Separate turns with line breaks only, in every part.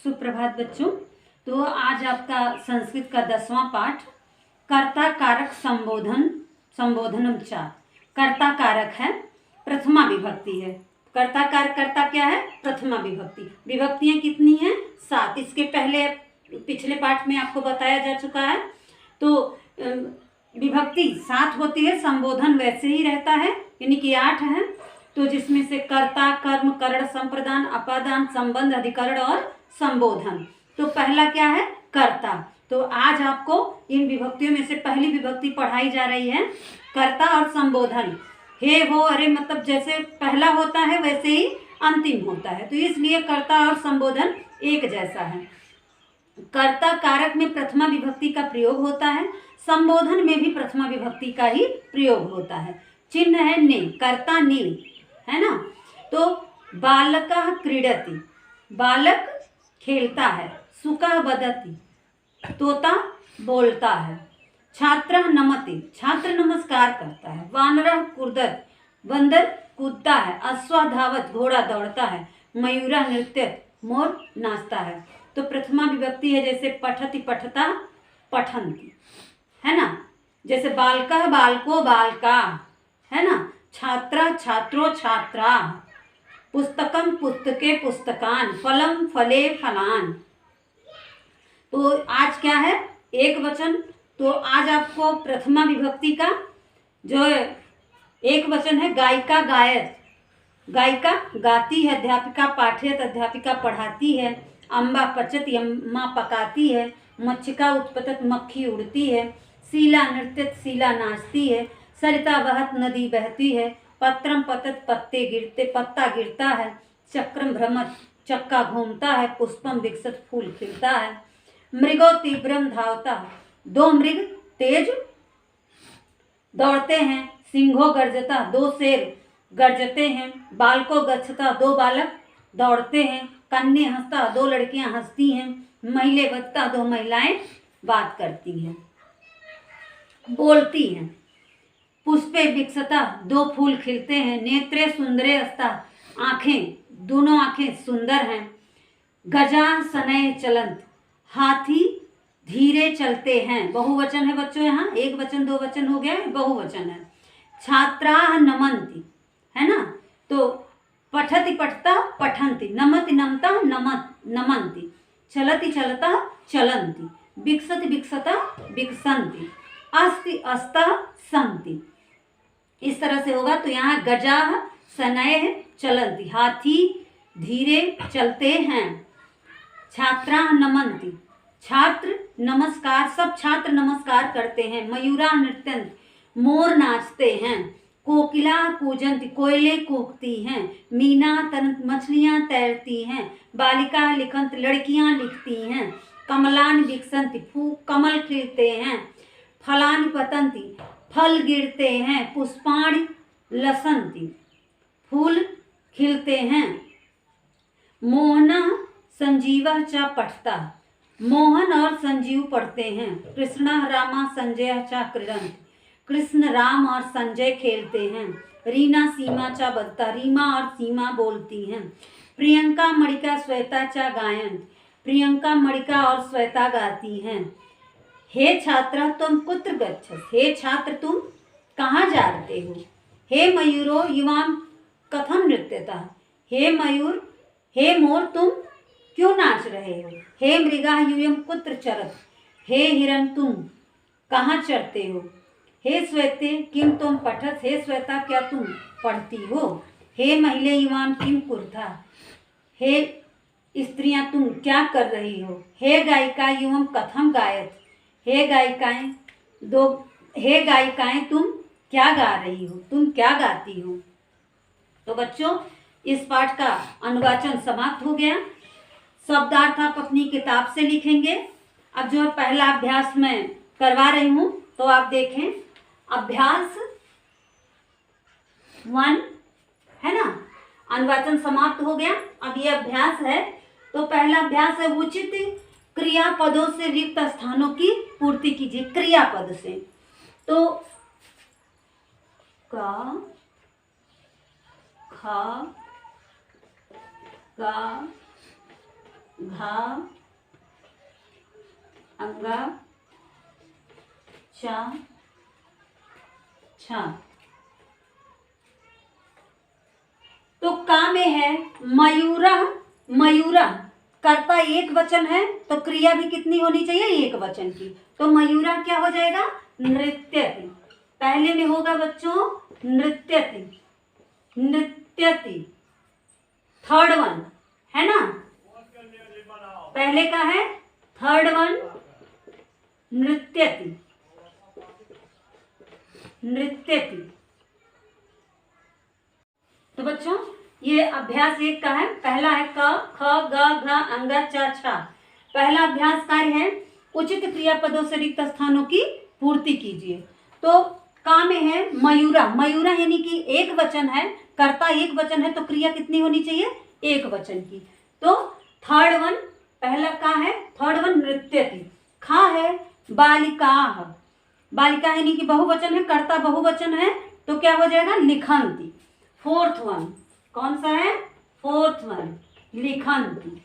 सुप्रभात बच्चों। तो आज आपका संस्कृत का 10वां पाठ कर्ता कारक संबोधनम 4। कर्ता कारक है, प्रथमा विभक्ति है। कर्ता कारक कर्ता क्या है? प्रथमा विभक्ति। विभक्तियां कितनी हैं? 7। इसके पहले पिछले पाठ में आपको बताया जा चुका है। तो विभक्ति 7 होती है, संबोधन वैसे ही रहता है, यानी कि 8 है। तो जिसमें से कर्ता, कर्म, करण, संप्रदान, अपादान, संबंध, अधिकरण और संबोधन। तो पहला क्या है? कर्ता। तो आज आपको इन विभक्तियों में से पहली विभक्ति पढ़ाई जा रही है, कर्ता और संबोधन। हे वो अरे मतलब जैसे पहला होता है वैसे ही अंतिम होता है, तो इसलिए कर्ता और संबोधन एक जैसा है। कर्ता कारक में प्रथमा विभक्ति का प्रयोग होता है, संबोधन में भी प्रथमा विभक्ति का ही प्रयोग होता है। चिन्ह है ने, कर्ता ने, है ना। तो बालकः क्रीडति, बालक खेलता है। सुकः वदति, तोता बोलता है। छात्रः नमति, छात्र नमस्कार करता है। वानरः कूर्दत, बंदर कूदता है। अश्वः धावत, घोड़ा दौड़ता है। मयूरः नृत्यत, मोर नाचता है। तो प्रथमा विभक्ति है जैसे पठति पठता पठन्ति, है ना। जैसे बालकः बालको बालका, है ना। छात्रः छात्रो छात्रा, पुस्तकम पुस्तके पुस्तकान, फलम फले फलान। तो आज क्या है? एक वचन। तो आज आपको प्रथमा विभक्ति का जो एक वचन है, गायिका गायत। गायिका गाती है, अध्यापिका पाठयत, अध्यापिका पढ़ाती है। अम्बा पचत, अम्मा पकाती है। मक्षिका उत्पतत, मक्खी उड़ती है। शीला नृत्यत, शीला नाचती है। सरिता वहत, नदी बहती है। पत्रम पतत, पत्ता गिरता है। चक्रम भ्रमत, चक्का घूमता है। पुष्पम विकसत, फूल खिलता है। मृगो तीव्रम धावता, दो मृग तेज दौड़ते हैं। सिंहो गर्जता, दो शेर गर्जते हैं। बालको गच्छता, दो बालक दौड़ते हैं। कन्या हंसता, दो लड़कियां हंसती हैं। महिले बजता, दो महिलाएं बात करती हैं, बोलती हैं। पुष्पे विकसता, दो फूल खिलते हैं। नेत्रे सुंदरे अस्ता, आंखें, दोनों आंखें सुंदर हैं। गजा सनय चलंत, हाथी धीरे चलते हैं। बहुवचन है बच्चों, यहाँ एक वचन दो वचन हो गया, बहुवचन है। छात्राः नमन्ति, है ना। तो पठति पठता पठन्ति, नमति नमता नमन्ति, चलति चलता चलन्ति, विकसति विकसता विकसन्ति, अस्ति अस्ता सन्ति। इस तरह से होगा। तो यहाँ गजाः सनयः चलन्ति, हाथी धीरे चलते हैं। छात्राः नमन्ति, छात्र नमस्कार, सब छात्र नमस्कार करते हैं। मयूराः नृत्यन्ति, मोर नाचते हैं। कोकिला कूजन्ति, कोयले कूकती हैं। मीना तनत, मछलियाँ तैरती हैं। बालिका लिखन्ति, लड़कियाँ लिखती हैं। कमलानि विकसन्ति, कमल खिलते हैं। फलानि पतन्ति, फल गिरते हैं। पुष्पाणि लसन्ति, फूल खिलते हैं। मोहनः संजीवः च पठता, मोहन और संजीव पढ़ते हैं। कृष्णः रामः संजयः च क्रीडन्ति, कृष्ण राम और संजय खेलते हैं। रीना सीमा च वदता, रीमा और सीमा बोलती हैं। प्रियंका मणिका श्वेता च गायन्ति, प्रियंका मणिका और श्वेता गाती हैं। हे छात्र तुम कुत्र गच्छस, हे छात्र तुम कहाँ जाते हो। हे मयूरो युवाम कथम नृत्यतः, हे मयूर, हे मोर तुम क्यों नाच रहे हो। हे मृगा यूयम कुत्र चरत, हे हिरण तुम कहाँ चरते हो। हे श्वेते किम तुम पठत, हे श्वेता क्या तुम पढ़ती हो। हे महिले युवाम किम कुर्था, हे स्त्रियां तुम क्या कर रही हो। हे गायिका युवम कथम गायत, हे गायिकाएं हे गायिकाएं तुम क्या गा रही हो, तुम क्या गाती हो। तो बच्चों इस पाठ का अनुवाचन समाप्त हो गया। शब्दार्थ आप अपनी किताब से लिखेंगे। अब जो पहला अभ्यास मैं करवा रही हूँ तो आप देखें। अभ्यास 1 है ना, अनुवाचन समाप्त हो गया। अब ये अभ्यास है। तो पहला अभ्यास है, उचित क्रियापदों से रिक्त स्थानों की पूर्ति कीजिए। क्रियापद से तो का, खा, गा, घा अंगा चा छा। तो का में है मयूरा, मयूरा कर्ता एक वचन है तो क्रिया भी कितनी होनी चाहिए, एक वचन की। तो मयूरा क्या हो जाएगा, नृत्यति। पहले में होगा बच्चों नृत्यति, नृत्यति। थर्ड वन है ना, पहले का है, थर्ड वन नृत्यति, नृत्यति। तो बच्चों ये अभ्यास एक का है, पहला है क ख ग घ अंग च छा। पहला अभ्यास कार्य है उचित क्रियापदों से रिक्त स्थानों की पूर्ति कीजिए। तो का में है मयूरा, मयूरा यानी कि एक वचन है, कर्ता एक वचन है तो क्रिया कितनी होनी चाहिए, एक वचन की। तो थर्ड वन, पहला का है थर्ड वन नृत्यति। खा है बालिका, बालिका यानी कि बहुवचन है, कर्ता बहुवचन है तो क्या हो जाएगा, लिखंती। फोर्थ वन कौन सा है, फोर्थ वन लिखंती,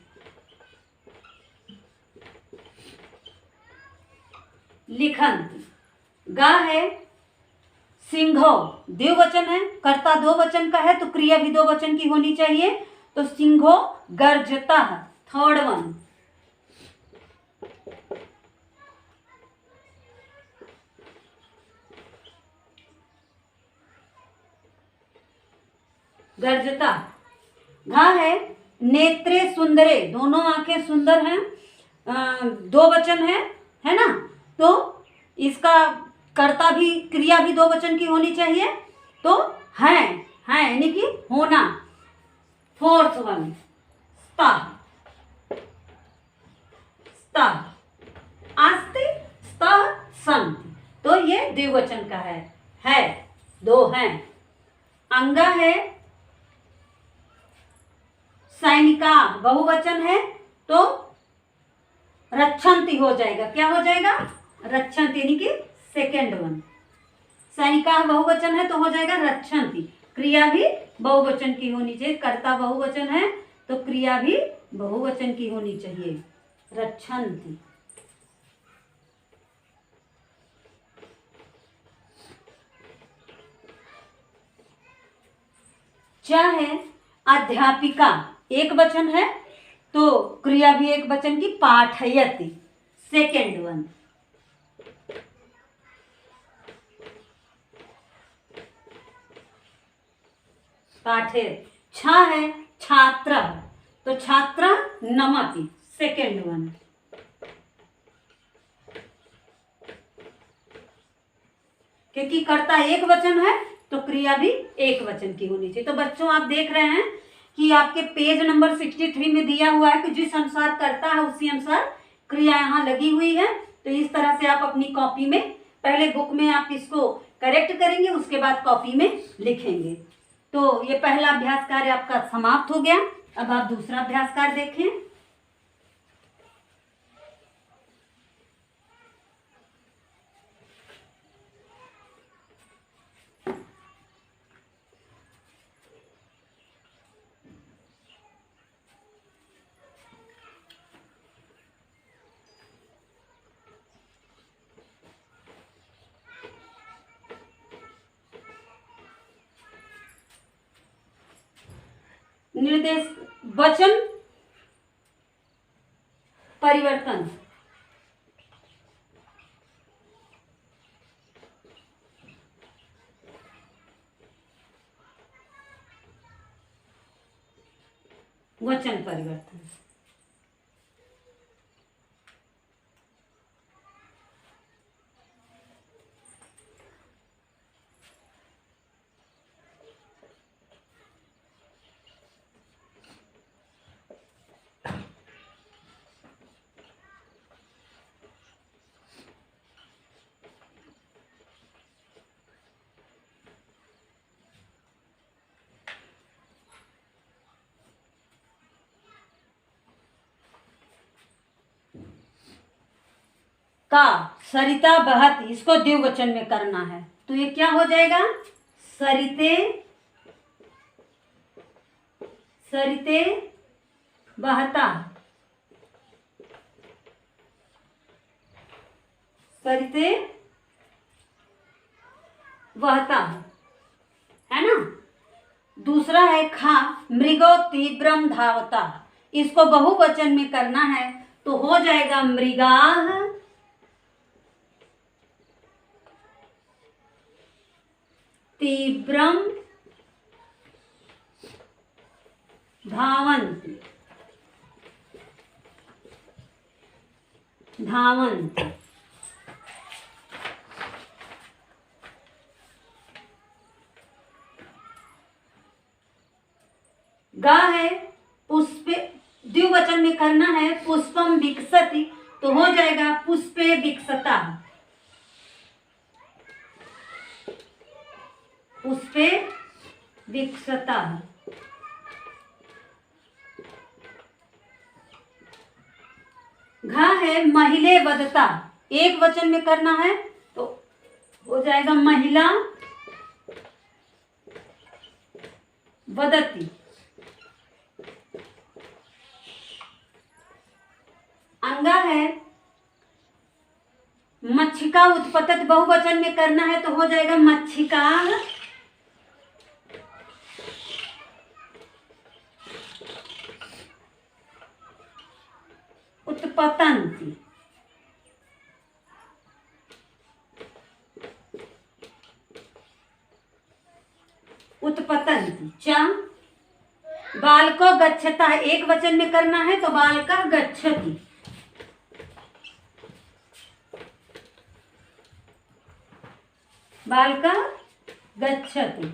लिखंती। गा है सिंहो, द्विवचन है, कर्ता दो वचन का है तो क्रिया भी दो वचन की होनी चाहिए। तो सिंहो गर्जता, थर्ड वन। गर्जता। घा है नेत्रे सुंदरे, दोनों आंखें सुंदर हैं, दो वचन है ना। तो इसका कर्ता भी क्रिया भी दो वचन की होनी चाहिए। तो है यानी कि होना। फोर्थ वन स्ता, स्ता आस्ते स्ता संति। तो ये द्विवचन का है दो हैं। अंगा है सैनिका, बहुवचन है तो रक्षंती हो जाएगा, क्या हो जाएगा, रक्षंती यानी कि सेकेंड वन। सैनिका बहुवचन है तो हो जाएगा रक्षंती, क्रिया भी बहुवचन की होनी चाहिए, कर्ता बहुवचन है तो क्रिया भी बहुवचन की होनी चाहिए, रक्षंती। चा है अध्यापिका, एक वचन है तो क्रिया भी एक वचन की, पाठयति, सेकेंड वन। पाठे। छा है छात्र, तो छात्र नमति, सेकेंड वन। क्योंकि कर्ता एक वचन है तो क्रिया भी एक वचन की होनी चाहिए। तो बच्चों आप देख रहे हैं कि आपके पेज नंबर 63 में दिया हुआ है कि जिस अनुसार कर्ता है उसी अनुसार क्रिया यहाँ लगी हुई है। तो इस तरह से आप अपनी कॉपी में, पहले बुक में आप इसको करेक्ट करेंगे, उसके बाद कॉपी में लिखेंगे। तो ये पहला अभ्यास कार्य आपका समाप्त हो गया। अब आप दूसरा अभ्यास कार्य देखें। निर्देश वचन परिवर्तन। वचन परिवर्तन। का सरिता बहती, इसको द्विवचन में करना है तो ये क्या हो जाएगा, सरिते, सरिते बहता, परिते वहता है ना। दूसरा है खा, मृगो तीव्रम धावता। इसको बहुवचन में करना है तो हो जाएगा मृगाः तीव्रम धावन्ति धावन्ति। गा है पुष्पे, द्विवचन में करना है पुष्पम विकसति तो हो जाएगा पुष्पे विकसता। पुष्पे विकसता। घा है महिले वदता, एक वचन में करना है तो हो जाएगा महिला वदती। अंगा है मच्छिका उत्पतत, बहुवचन में करना है तो हो जाएगा मच्छिका उत्पतन्ति। उत्पतन्ति। च बालको गच्छता, एक वचन में करना है तो बालका गच्छति। बालका गच्छति।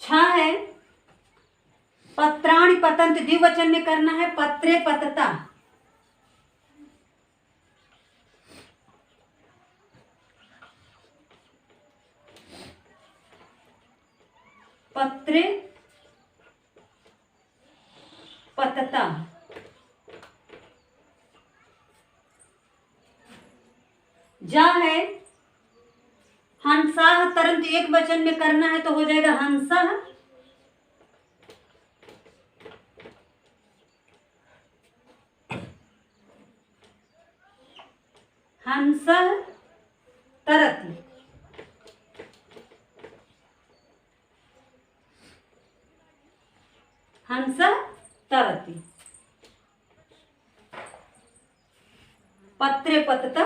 छ है पत्राणि पतन्ति, द्विवचन में करना है पत्रे पतता। पत्रे पतता। जा है हंसाः तरन्ति, एक वचन में करना है तो हो जाएगा हंसः हंसः तरति। हंसः तरति। पत्रे पतता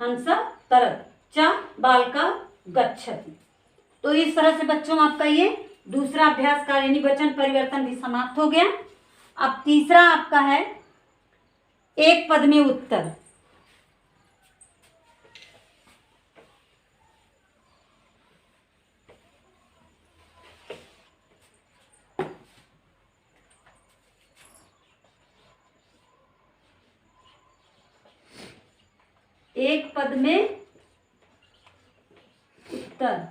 हंसः तरति। च बालका गच्छति। तो इस तरह से बच्चों आपका ये दूसरा अभ्यास कारिणी वचन परिवर्तन भी समाप्त हो गया। अब तीसरा आपका है एक पद में उत्तर। एक पद में उत्तर।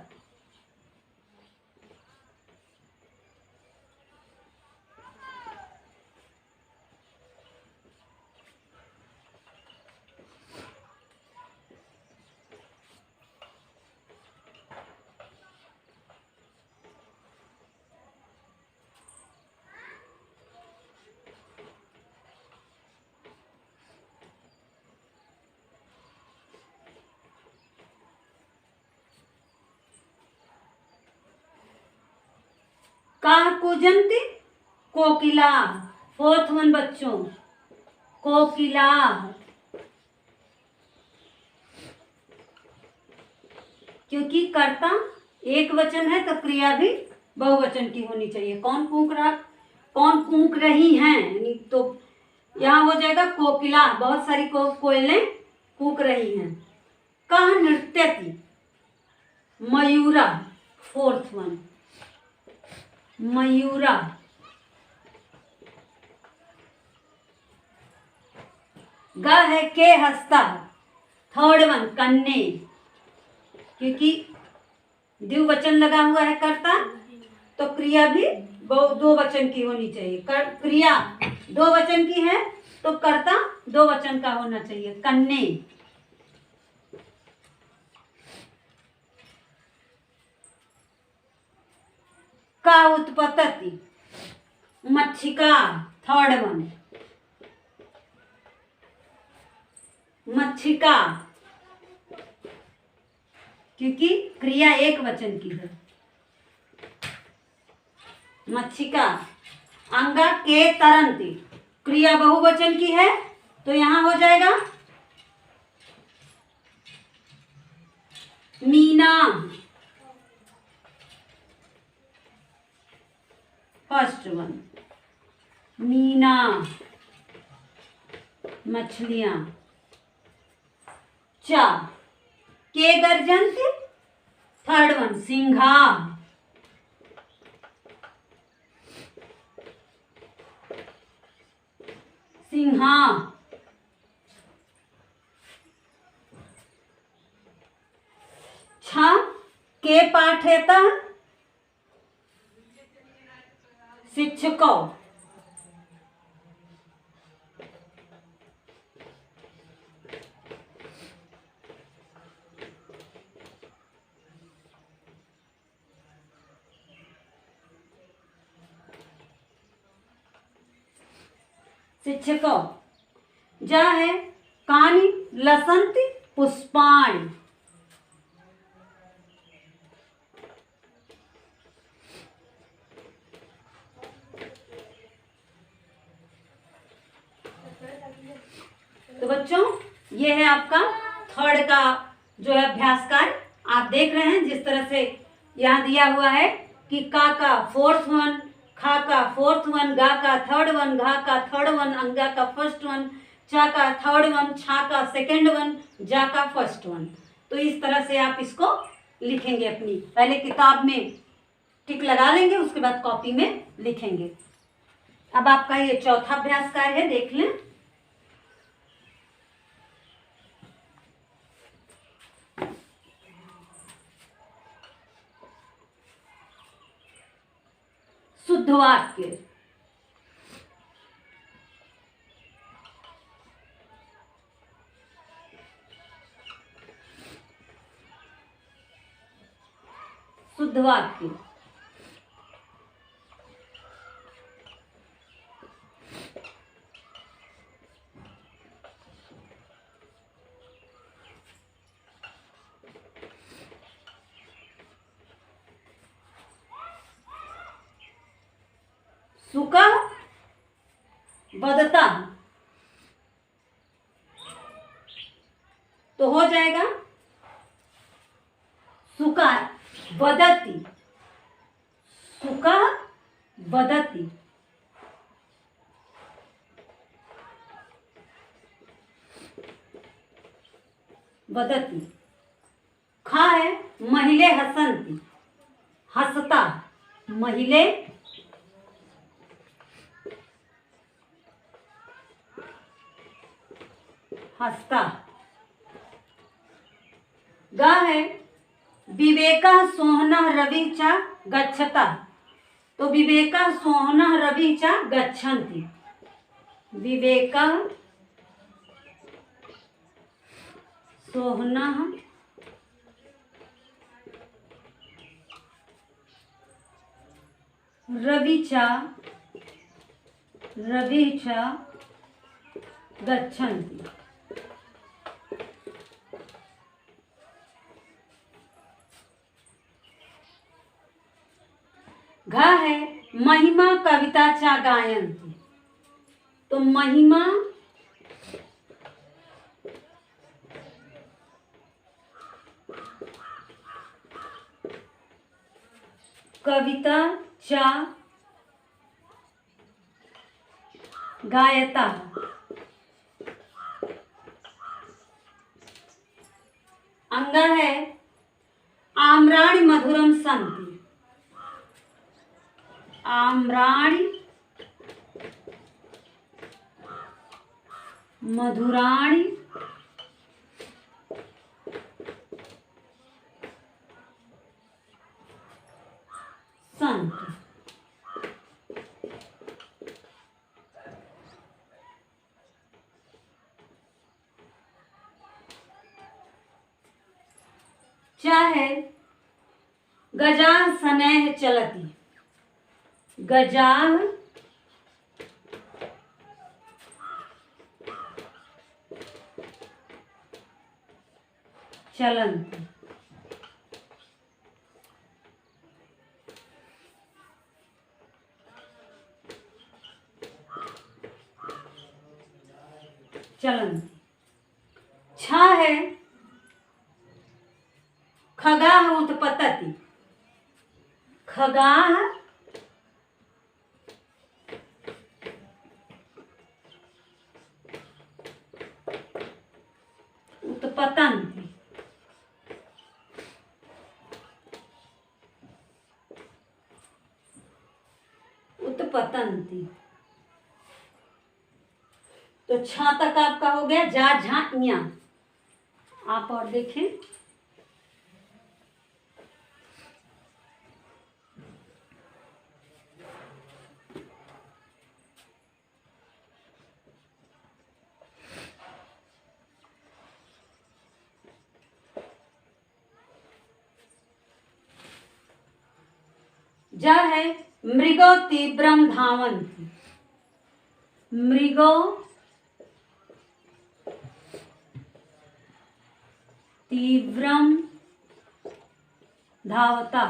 काह कूजन्ति कोकिला, फोर्थ वन बच्चों कोकिला। क्योंकि कर्ता एक वचन है तो क्रिया भी बहुवचन की होनी चाहिए। कौन कूक रहा, कौन कूक रही हैं, तो यहाँ हो जाएगा कोकिला, बहुत सारी कोयलें कूक रही हैं। कह नृत्यति मयूरा, फोर्थ वन मयूरा। ग है के हंसता, थर्ड वन कन्ने, क्योंकि द्विवचन लगा हुआ है कर्ता तो क्रिया भी दो वचन की होनी चाहिए। क्रिया दो वचन की है तो कर्ता दो वचन का होना चाहिए। कन्ने। का उत्पतति मच्छिका, थर्ड वन मच्छिका, क्योंकि क्रिया एक वचन की है। मच्छिका। अंगा के तरंती, क्रिया बहुवचन की है, तो यहां हो जाएगा मीना। फर्स्ट वन, मीना, मछलियां। चा, के गर्जन थे, थर्ड वन, सिंघा। सिंहा। छा, के पाठ हेता शिक्षको। शिक्षको। जा है कानी लसंती पुष्पाणि। तो बच्चों, ये है आपका थर्ड का जो है अभ्यास कार्य। आप देख रहे हैं जिस तरह से यहाँ दिया हुआ है कि का फोर्थ वन, खा का फोर्थ वन, गा का थर्ड वन, घा का थर्ड वन, अंगा का फर्स्ट वन, चा का थर्ड वन, छा का सेकेंड वन, जा का फर्स्ट वन। तो इस तरह से आप इसको लिखेंगे। अपनी पहले किताब में टिक लगा लेंगे, उसके बाद कॉपी में लिखेंगे। अब आपका ये चौथा अभ्यास कार्य है, देख लें। शुद्ध वाक्य। शुद्ध वाक्य। सुका बदता, तो हो जाएगा सुका बदती। सुका बदती। बदती। खा है महिले हसंती, हसता। महिले हसता। गा है विवेका सोहना रवि चा गच्छता, तो विवेका सोहना रवि चा गच्छन्ति। विवेका सोहना रवि चा गच्छन्ति। घा है महिमा कविता चा गायन्ति, तो महिमा कविता चा गायता। अंगा है आम्राणि मधुरम सन्ति, आम्राणि मधुराणि सन्ति। चाहे गजाह सनेह चलती, गजाह चलन्ति। चलन्ति। छ है खगाः उत्पतति। खगाः उत्पतन्ति। उत्पतन्ति। तो छ तक आपका हो गया। जा, झा, इया। आप और देखें। जा है मृगो तीव्रम धावन्ति। मृगो तीव्रम धावता।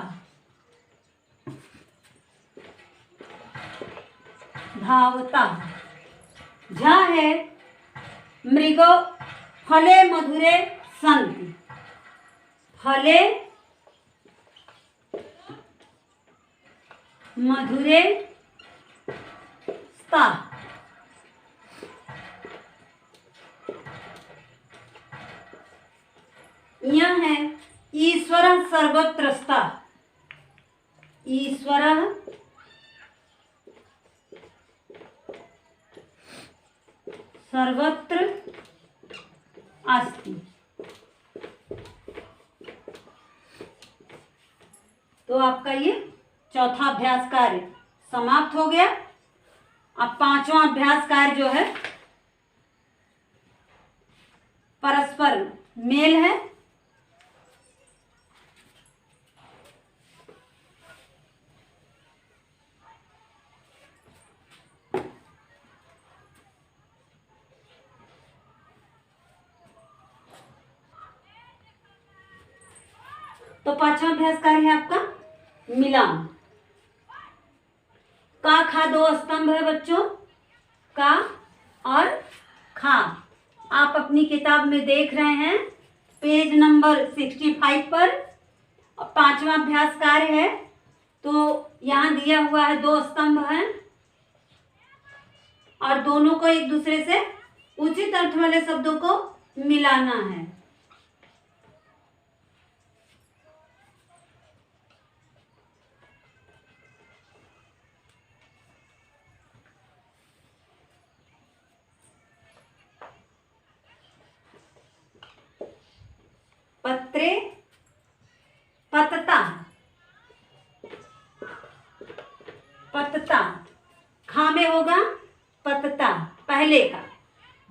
धावता। झ है मृगो फले मधुरे सन्ति। फले मधुरे स्ता। यह है ईश्वर सर्वत्र स्ता। ईश्वर सर्वत्र अस्ति। तो आपका ये चौथा अभ्यास कार्य समाप्त हो गया। अब पांचवा अभ्यास कार्य जो है परस्पर मेल है। तो पांचवा अभ्यास कार्य है आपका मिलान। का खा दो स्तंभ है बच्चों, का और खा। आप अपनी किताब में देख रहे हैं पेज नंबर 65 पर पांचवा अभ्यास कार्य है। तो यहाँ दिया हुआ है 2 स्तंभ हैं और दोनों को एक दूसरे से उचित अर्थ वाले शब्दों को मिलाना है। पत्रे पतता। पतता खा में होगा पतता पहले का।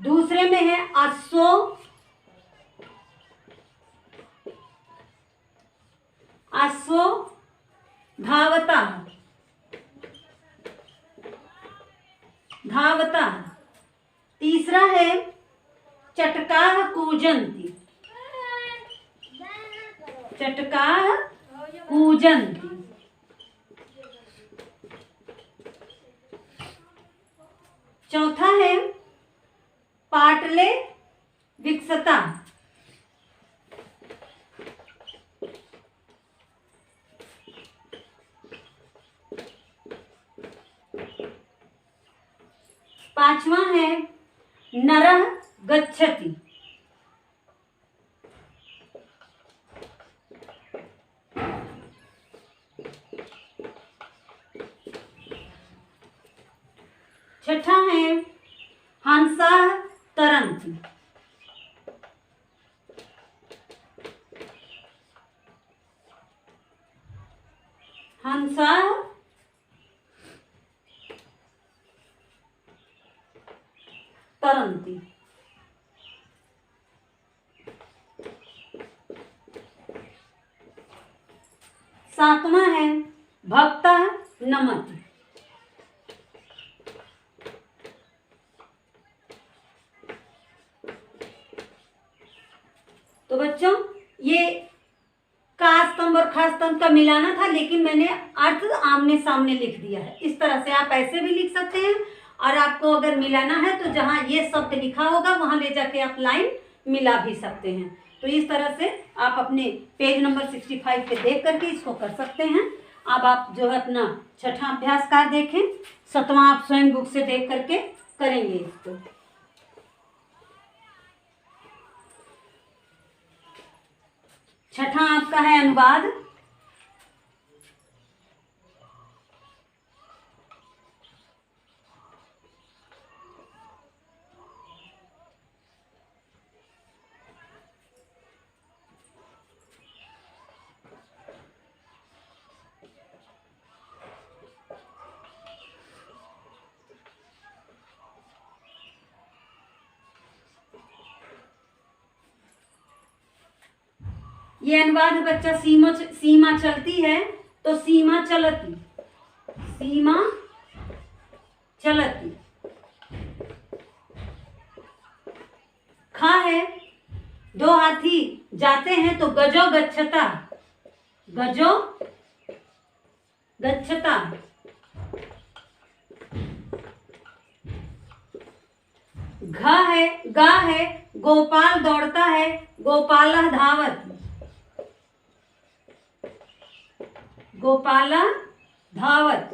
दूसरे में है अश्वो। अश्वो धावता। धावता। तीसरा है चटकाः कूजन्ति। चटकाः कूजन्ति। चौथा है पाटले विकसता। पांचवा है नरः गच्छति। छठा है हंसाः तरन्ति। हंसाः तरन्ति। सातवां है भक्तः नमति। तो बच्चों ये का स्तंभ और खा स्तंभ का मिलाना था, लेकिन मैंने अर्थ आमने सामने लिख दिया है। इस तरह से आप ऐसे भी लिख सकते हैं, और आपको अगर मिलाना है तो जहाँ ये शब्द लिखा होगा वहाँ ले जाके आप लाइन मिला भी सकते हैं। तो इस तरह से आप अपने पेज नंबर 65 पे देख करके इसको कर सकते हैं। अब आप जो है अपना छठा अभ्यास कार्य देखें, सातवां आप स्वयं बुक से देख करके करेंगे इसको। छठा आपका है अनुवाद। ये अनुवाद है बच्चा, सीमा चलती है तो सीमा चलती, सीमा चलती। खा है, दो हाथी जाते हैं तो गजो गच्छता, गजो गच्छता। गा है, गोपाल दौड़ता है, गोपाला धावत, गोपाला धावत।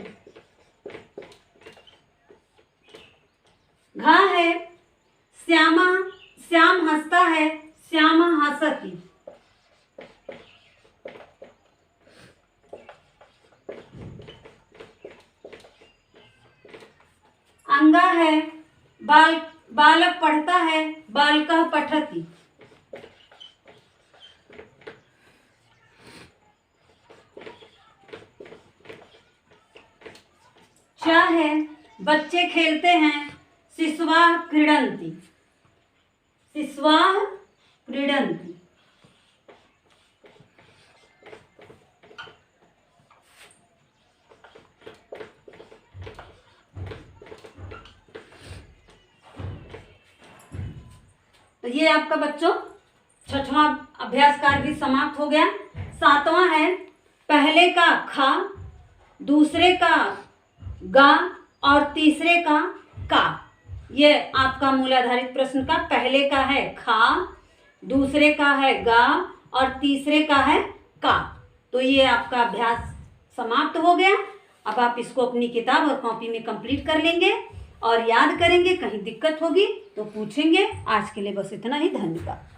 घा है, श्याम हंसता है, श्यामा हंसती। अंगा है, बालक पढ़ता है, बालका पठती। चा है, बच्चे खेलते हैं, शिशुवाः क्रीडन्ति, शिशुवाः क्रीडन्ति। तो ये आपका बच्चों छठवां अभ्यास कार्य भी समाप्त हो गया। सातवां है, पहले का खा, दूसरे का गा और तीसरे का का। ये आपका मूलाधारित प्रश्न का पहले का है खा, दूसरे का है गा और तीसरे का है का। तो ये आपका अभ्यास समाप्त हो गया। अब आप इसको अपनी किताब और कॉपी में कंप्लीट कर लेंगे और याद करेंगे। कहीं दिक्कत होगी तो पूछेंगे। आज के लिए बस इतना ही। धन्यवाद।